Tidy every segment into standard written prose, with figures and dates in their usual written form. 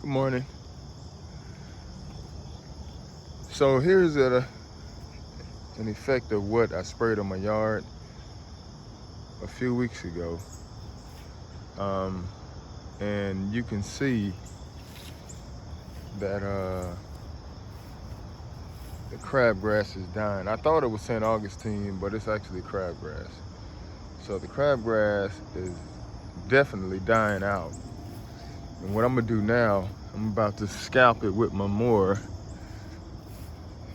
Good morning. So here's an effect of what I sprayed on my yard a few weeks ago. And you can see that the crabgrass is dying. I thought it was St. Augustine, but it's actually crabgrass. So the crabgrass is definitely dying out. And what I'm gonna do now, I'm about to scalp it with my mower.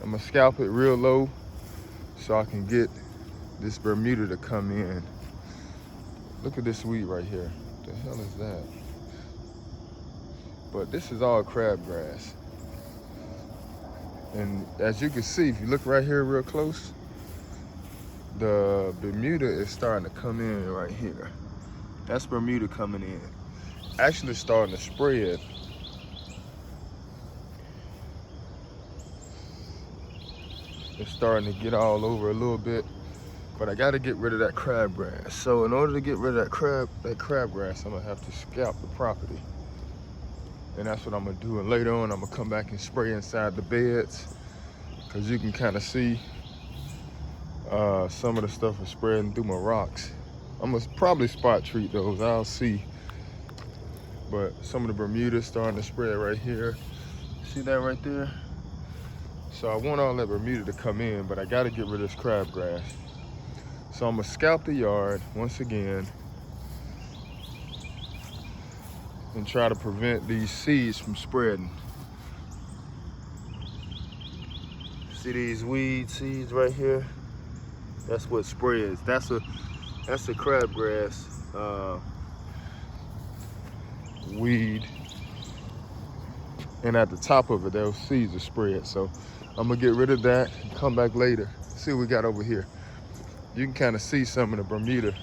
I'm gonna scalp it real low so I can get this Bermuda to come in. Look at this weed right here. What the hell is that? But this is all crabgrass. And as you can see, if you look right here real close, the Bermuda is starting to come in right here. That's Bermuda coming in. Actually starting to spread. It's starting to get all over a little bit, but I gotta get rid of that crabgrass. So in order to get rid of that crabgrass, I'm gonna have to scalp the property. And that's what I'm gonna do. And later on, I'm gonna come back and spray inside the beds, because you can kind of see some of the stuff is spreading through my rocks. I'm gonna probably spot treat those, I'll see. But some of the Bermuda starting to spread right here. See that right there? So I want all that Bermuda to come in, but I gotta get rid of this crabgrass. So I'm gonna scalp the yard once again and try to prevent these seeds from spreading. See these weed seeds right here? That's what spreads. That's a crabgrass weed. And at the top of it, those seeds are spread. So I'm gonna get rid of that and come back later. See what we got over here. You can kind of see some of the Bermuda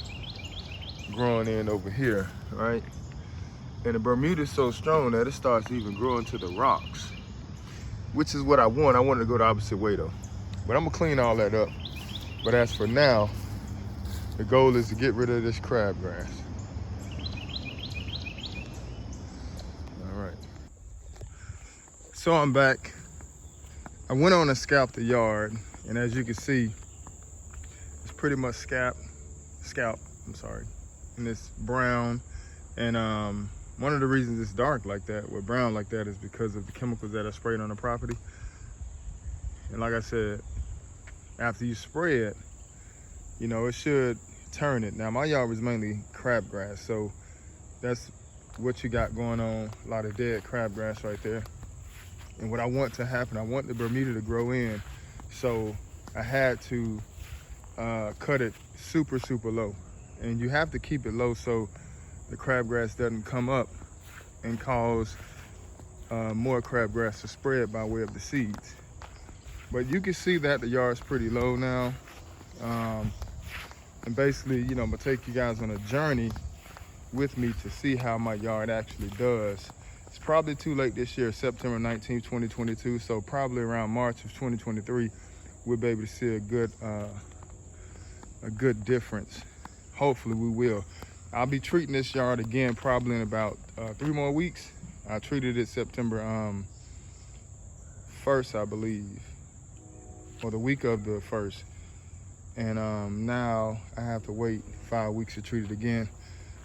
growing in over here, right? And the Bermuda is so strong that it starts even growing to the rocks, which is what I want. I wanted to go the opposite way though. But I'm gonna clean all that up. But as for now, the goal is to get rid of this crabgrass. All right. So I'm back. I went on and scalped the yard, and as you can see, it's pretty much scalp, and it's brown. And one of the reasons it's dark like that, or brown like that, is because of the chemicals that I sprayed on the property. And like I said, after you spray it, you know, it should turn it. Now my yard was mainly crabgrass, so that's what you got going on, a lot of dead crabgrass right there. And what I want to happen, I want the Bermuda to grow in, so I had to cut it super low. And you have to keep it low so the crabgrass doesn't come up and cause more crabgrass to spread by way of the seeds. But you can see that the yard's pretty low now. And basically, you know, I'm gonna take you guys on a journey with me to see how my yard actually does. It's probably too late this year, September 19th, 2022. So probably around March of 2023, we'll be able to see a good difference. Hopefully we will. I'll be treating this yard again probably in about 3 more weeks. I treated it September 1st, I believe, or the week of the 1st. And now I have to wait 5 weeks to treat it again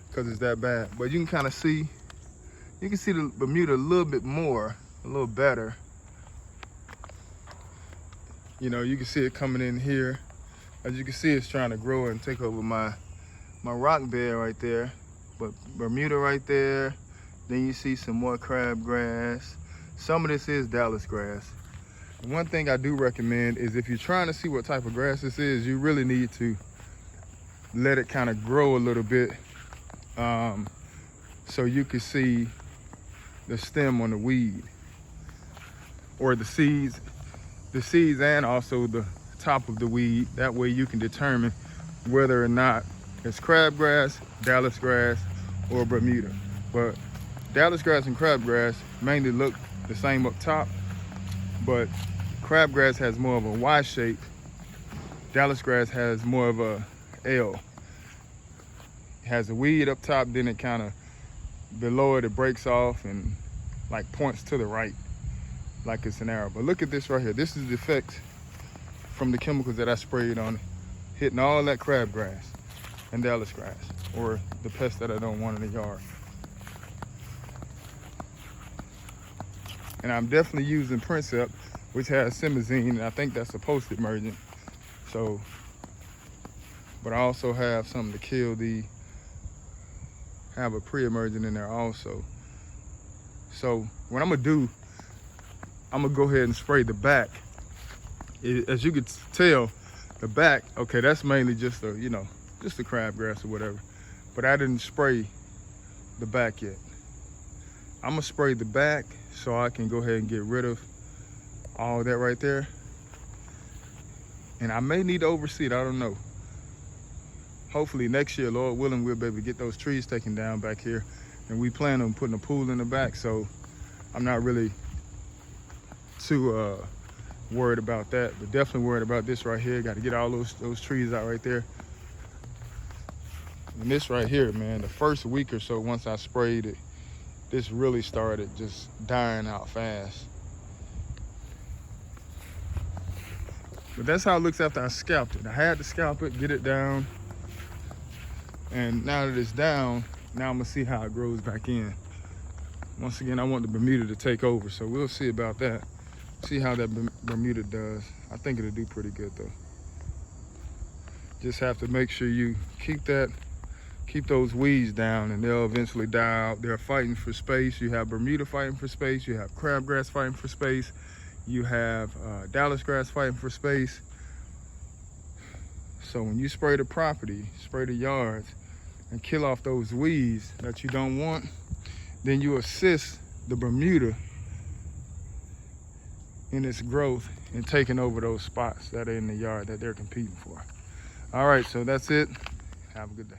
because it's that bad. But you can kind of see, you can see the Bermuda a little bit more, a little better. You know, you can see it coming in here. As you can see, it's trying to grow and take over my rock bed right there. But Bermuda right there. Then you see some more crabgrass. Some of this is Dallas grass. One thing I do recommend is if you're trying to see what type of grass this is, you really need to let it kind of grow a little bit so you can see the stem on the weed, or the seeds and also the top of the weed. That way you can determine whether or not it's crabgrass, Dallas grass, or Bermuda. But Dallas grass and crabgrass mainly look the same up top, but crabgrass has more of a Y shape. Dallas grass has more of a L. It has a weed up top, then it kind of below it breaks off and like points to the right, like it's an arrow. But look at this right here. This is the effect from the chemicals that I sprayed on it, hitting all that crabgrass and Dallas grass, or the pests that I don't want in the yard. And I'm definitely using Princep, which has simazine, and I think that's a post-emergent. So, but I also have something to kill have a pre-emergent in there also. So what I'm gonna do, I'm gonna go ahead and spray the back. As you can tell, the back, okay, that's mainly just the, you know, just the crabgrass or whatever. But I didn't spray the back yet. I'm gonna spray the back so I can go ahead and get rid of all that right there. And I may need to oversee it, I don't know. Hopefully next year, Lord willing, we'll be able to get those trees taken down back here. And we plan on putting a pool in the back, so I'm not really too worried about that, but definitely worried about this right here. Got to get all those trees out right there. And this right here, man, the first week or so once I sprayed it, this really started just dying out fast. But that's how it looks after I scalped it. I had to scalp it, get it down. And now that it's down, now I'm gonna see how it grows back in. Once again, I want the Bermuda to take over, so we'll see about that. See how that Bermuda does. I think it'll do pretty good though. Just have to make sure you keep those weeds down, and they'll eventually die out. They're fighting for space. You have Bermuda fighting for space. You have crabgrass fighting for space. You have Dallas grass fighting for space. So when you spray the property, spray the yards, and kill off those weeds that you don't want, then you assist the Bermuda in its growth and taking over those spots that are in the yard that they're competing for. All right, so that's it. Have a good day.